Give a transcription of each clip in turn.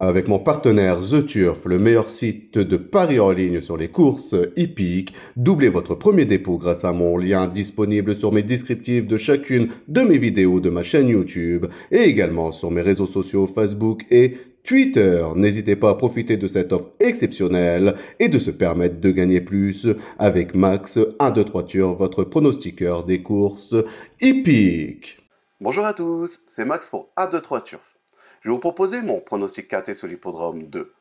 Avec mon partenaire The Turf, le meilleur site de paris en ligne sur les courses hippiques, doublez votre premier dépôt grâce à mon lien disponible sur mes descriptifs de chacune de mes vidéos de ma chaîne YouTube et également sur mes réseaux sociaux Facebook et Twitter. N'hésitez pas à profiter de cette offre exceptionnelle et de se permettre de gagner plus avec Max 123 Turf, votre pronostiqueur des courses hippiques. Bonjour à tous, c'est Max pour A23 Turf. Je vais vous proposer mon pronostic KT sur l'hippodrome de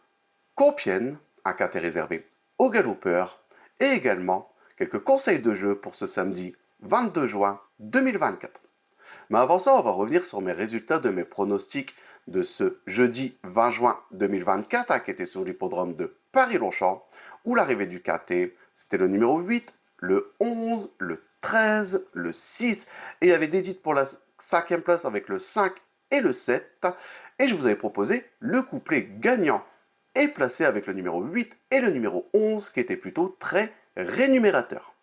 Compiègne, un KT réservé aux galopeurs, et également quelques conseils de jeu pour ce samedi 22 juin 2024. Mais avant ça, on va revenir sur mes résultats de mes pronostics de ce jeudi 20 juin 2024, qui était sur l'hippodrome de Paris-Longchamp, où l'arrivée du KT, c'était le numéro 8, le 11, le 13, le 6, et il y avait des dites pour la 5e place avec le 5 et le 7, et je vous avais proposé le couplet gagnant et placé avec le numéro 8 et le numéro 11, qui était plutôt très rémunérateur.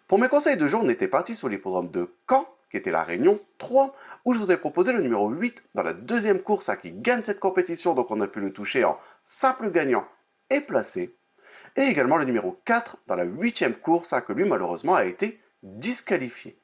Pour mes conseils de jour, on était parti sur l'hippodrome de Caen, qui était la Réunion 3, où je vous ai proposé le numéro 8 dans la deuxième course qui gagne cette compétition, donc on a pu le toucher en simple gagnant et placé, et également le numéro 4 dans la 8e course, que lui malheureusement a été disqualifié.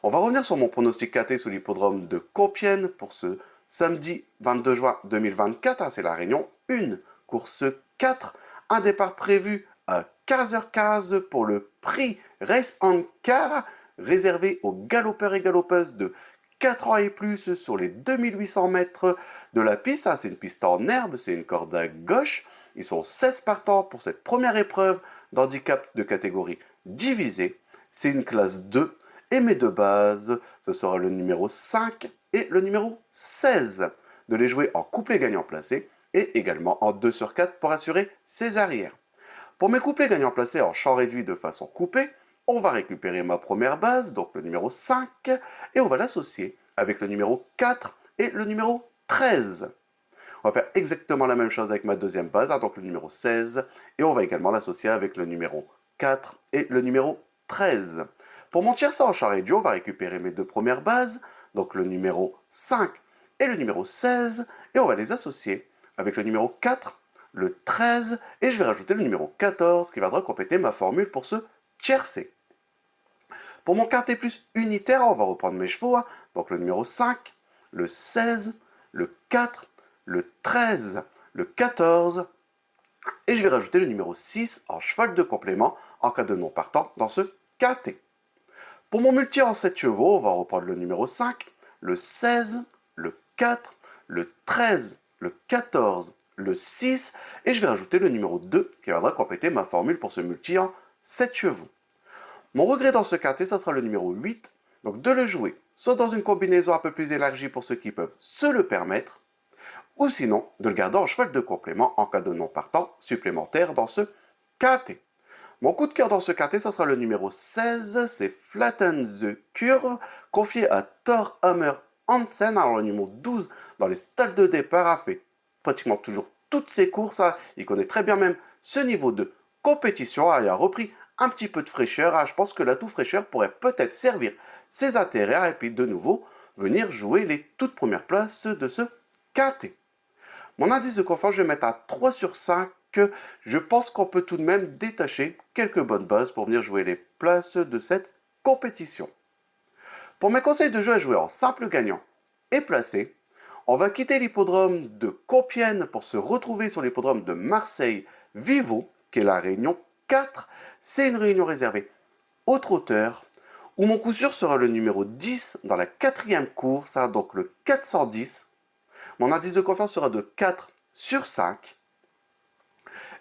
On va revenir sur mon pronostic KT sur l'hippodrome de Compiègne pour ce samedi 22 juin 2024, c'est la Réunion 1, course 4, un départ prévu à 15h15 pour le prix Race en Car, réservé aux galopeurs et galopeuses de 4 ans et plus sur les 2800 mètres de la piste. C'est une piste en herbe, c'est une corde à gauche. Ils sont 16 partants pour cette première épreuve d'handicap de catégorie divisée. C'est une classe 2 et mes deux bases, ce sera le numéro 5 et le numéro 16. De les jouer en couplet gagnant placé et également en 2 sur 4 pour assurer ses arrières. Pour mes couplets gagnants placés en champ réduit de façon coupée, on va récupérer ma première base, donc le numéro 5, et on va l'associer avec le numéro 4 et le numéro 13. On va faire exactement la même chose avec ma deuxième base, donc le numéro 16, et on va également l'associer avec le numéro 4 et le numéro 13. Pour mon tiercé en champ réduit, on va récupérer mes deux premières bases, donc le numéro 5 et le numéro 16, et on va les associer avec le numéro 4, le 13, et je vais rajouter le numéro 14 qui viendra compléter ma formule pour ce tiercé. Pour mon quintet plus unitaire, on va reprendre mes chevaux, donc le numéro 5, le 16, le 4, le 13, le 14, et je vais rajouter le numéro 6 en cheval de complément en cas de non partant dans ce quintet. Pour mon multi en 7 chevaux, on va reprendre le numéro 5, le 16, le 4, le 13, le 14, le 6, et je vais rajouter le numéro 2 qui viendra compléter ma formule pour ce multi en 7 chevaux. Mon regret dans ce quintet, ça sera le numéro 8, donc de le jouer soit dans une combinaison un peu plus élargie pour ceux qui peuvent se le permettre, ou sinon de le garder en cheval de complément en cas de non partant supplémentaire dans ce quintet. Mon coup de cœur dans ce quintet, ça sera le numéro 16, c'est Flatten the Curve, confié à Thor Hammer Hansen. Alors le numéro 12 dans les stades de départ a fait pratiquement toujours toutes ses courses, il connaît très bien même ce niveau de compétition, il a repris un petit peu de fraîcheur, je pense que l'atout fraîcheur pourrait peut-être servir ses intérêts et puis de nouveau venir jouer les toutes premières places de ce quintet. Mon indice de confiance, je vais mettre à 3 sur 5. Je pense qu'on peut tout de même détacher quelques bonnes bases pour venir jouer les places de cette compétition. Pour mes conseils de jeu à jouer en simple gagnant et placé, on va quitter l'hippodrome de Compiègne pour se retrouver sur l'hippodrome de Marseille-Vivo, qui est la réunion 4. C'est une réunion réservée aux trotteurs, où mon coup sûr sera le numéro 10 dans la 4e course, donc le 410. Mon indice de confiance sera de 4 sur 5.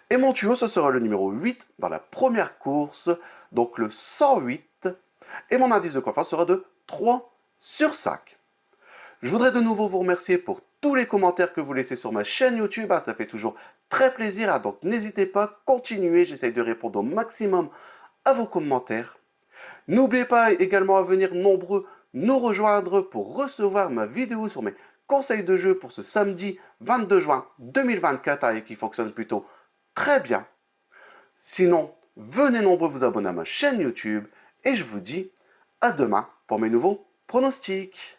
Et mon tuyau, ce sera le numéro 8 dans la première course, donc le 108. Et mon indice de confiance sera de 3 sur 5. Je voudrais de nouveau vous remercier pour tous les commentaires que vous laissez sur ma chaîne YouTube. Ça fait toujours très plaisir, donc n'hésitez pas, continuez. J'essaye de répondre au maximum à vos commentaires. N'oubliez pas également à venir nombreux nous rejoindre pour recevoir ma vidéo sur mes conseils de jeu pour ce samedi 22 juin 2024 et qui fonctionne plutôt très bien. Sinon, venez nombreux vous abonner à ma chaîne YouTube et je vous dis à demain pour mes nouveaux pronostics.